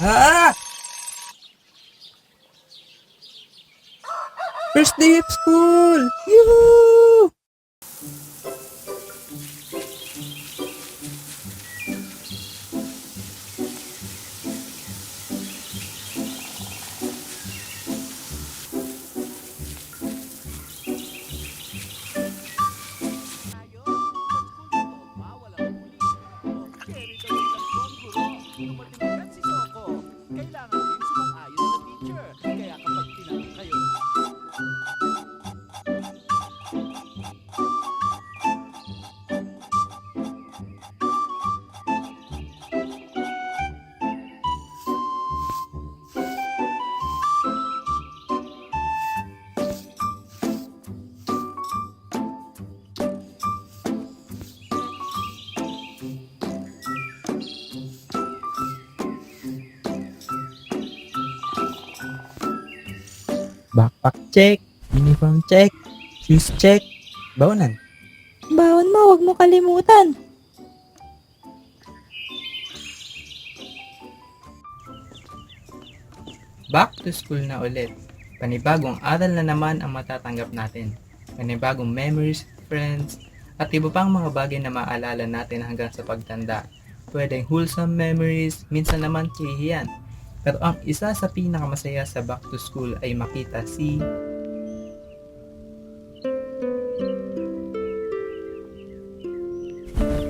Ah! First day of school! Yoo! Backpack check, uniform check, shoes check, baonan. Baon mo, huwag mo kalimutan. Back to school na ulit. Panibagong aral na naman ang matatanggap natin. Panibagong memories, friends, at iba pang mga bagay na maalala natin hanggang sa pagtanda. Pwedeng wholesome memories, minsan naman kahihiyan. Pero ang isa sa pinakamasaya sa back to school ay makita sila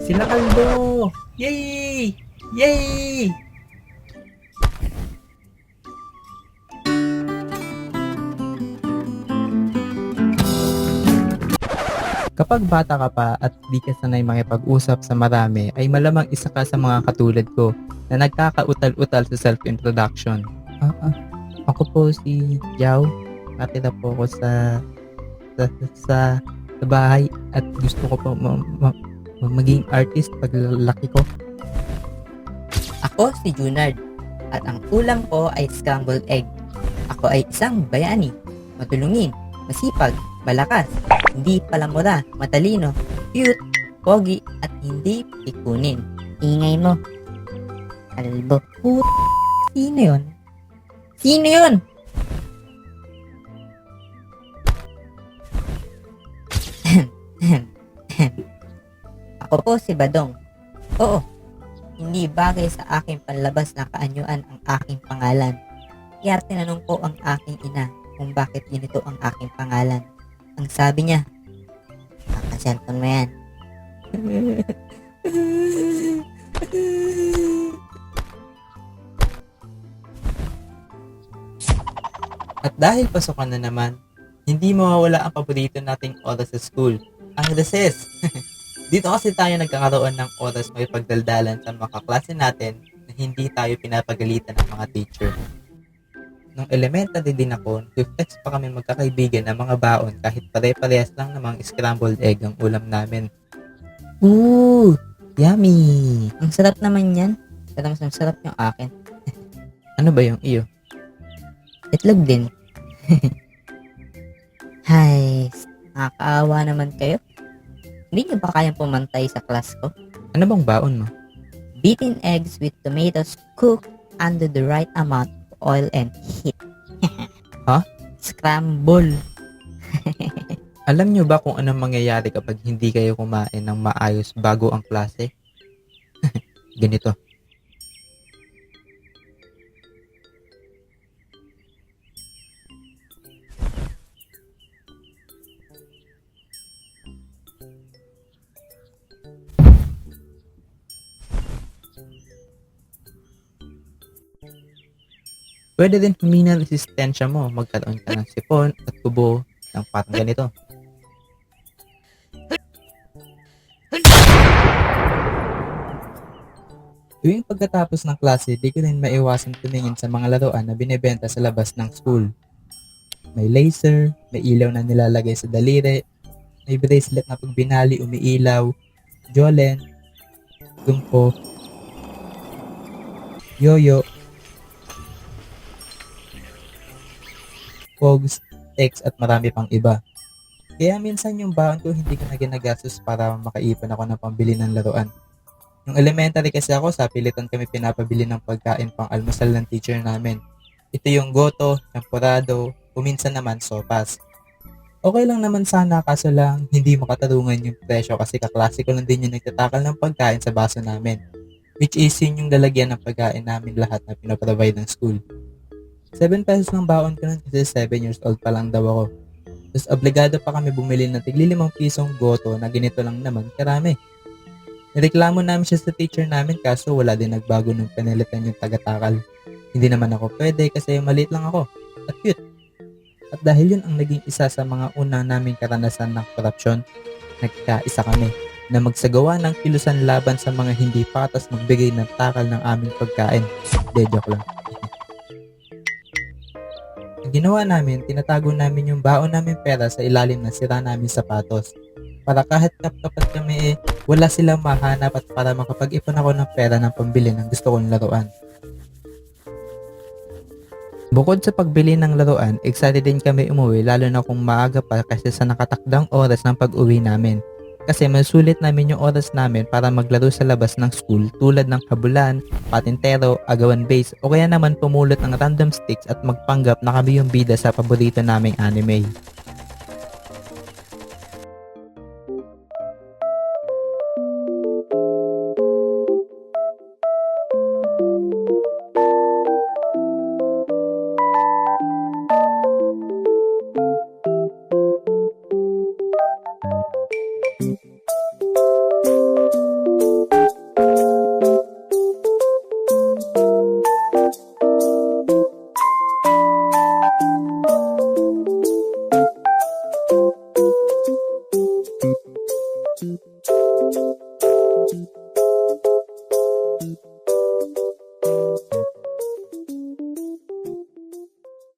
Kalbo! Yay! Yay! Kapag bata ka pa at di ka sanay makipag-usap sa marami, ay malamang isa ka sa mga katulad ko na nagkakautal-utal sa self-introduction. Ako po si Jao. Nakatira po ako sa bahay at gusto ko po maging artist pag laki ko. Ako si Junard at ang ulam ko ay scrambled egg. Ako ay isang bayani, matulungin, masipag, malakas, hindi palamura, matalino, cute, pogi at hindi pikunin. Ingay mo. Kalbo. Sino yun? Sino yun? Ako po si Badong. Oo, hindi bagay sa aking panlabas na kaanyuan ang aking pangalan. Kaya tinanong ko ang aking ina kung bakit ganito ang aking pangalan. Ang sabi niya, kakaselfon mo yan. At dahil pasukan na naman, hindi mawawala ang paborito nating oras sa school, ang recess. Dito kasi tayo nagkakaroon ng oras may pagdaldalan sa mga kaklase natin na hindi tayo pinapagalitan ng mga teacher. Nung elementary din ako, flex pa kami magkakaibigan ng mga baon kahit pare-parehas lang namang scrambled egg ang ulam namin. Ooh, yummy. Ang sarap naman yan. Pero mas masarap yung akin. Ano ba yung iyo? Itlog din. Hay, nakakaawa naman kayo. Hindi niyo ba kayang pumantay sa class ko? Ano bang baon mo? Beaten eggs with tomatoes cooked under the right amount of oil and heat. Ha? Scramble. Alam nyo ba kung anong mangyayari kapag hindi kayo kumain ng maayos bago ang klase? Ganito. Pwede din humina ang resistensya mo. Magkaroon ka ng sipon at tubo ng parang ganito. Tuwing pagkatapos ng klase, di ko rin maiwasan tumingin sa mga laruan na binebenta sa labas ng school. May laser, may ilaw na nilalagay sa daliri, may bracelet na pag binali umiilaw, jolen, dumpo, yoyo, pogs, X at marami pang iba. Kaya minsan yung baon ko hindi ko na ginagastos para makaipon ako ng pambili ng laruan. Yung elementary kasi ako, sa pilitan kami pinapabili ng pagkain pang almusal ng teacher namin. Ito yung goto, champurado, kuminsan naman sopas. Okay lang naman sana kaso lang hindi makatarungan yung presyo kasi kaklase ko lang din yung nagtatakal ng pagkain sa baso namin. Which is yun yung lalagyan ng pagkain namin lahat na pinaprovide ng school. 7 pesos lang baon ko nun kasi 7 years old pa lang daw ako. Tapos obligado pa kami bumili ng tigli 5 pisong goto na ganito lang naman karami. Nireklamo namin siya sa teacher namin kaso wala din nagbago nung pinalitan yung tagatakal. Hindi naman ako pwede kasi maliit lang ako at cute. At dahil yun ang naging isa sa mga unang naming karanasan ng korupsyon, nagkaisa kami na magsagawa ng kilusan laban sa mga hindi patas magbigay ng takal ng aming pagkain. De, joke lang. Ang ginawa namin, tinatago namin yung baon namin pera sa ilalim ng sira namin sapatos. Para kahit kapkapat kami wala silang mahanap at para makapag-ipon ako ng pera ng pambili ng gusto kong laruan. Bukod sa pagbili ng laruan, excited din kami umuwi lalo na kung maaga pa kasi sa nakatakdang oras ng pag-uwi namin. Kasi masulit namin yung oras namin para maglaro sa labas ng school tulad ng habulan, patintero, agawan base o kaya naman pumulot ng random sticks at magpanggap na kami yung bida sa paborito naming anime. Thank you.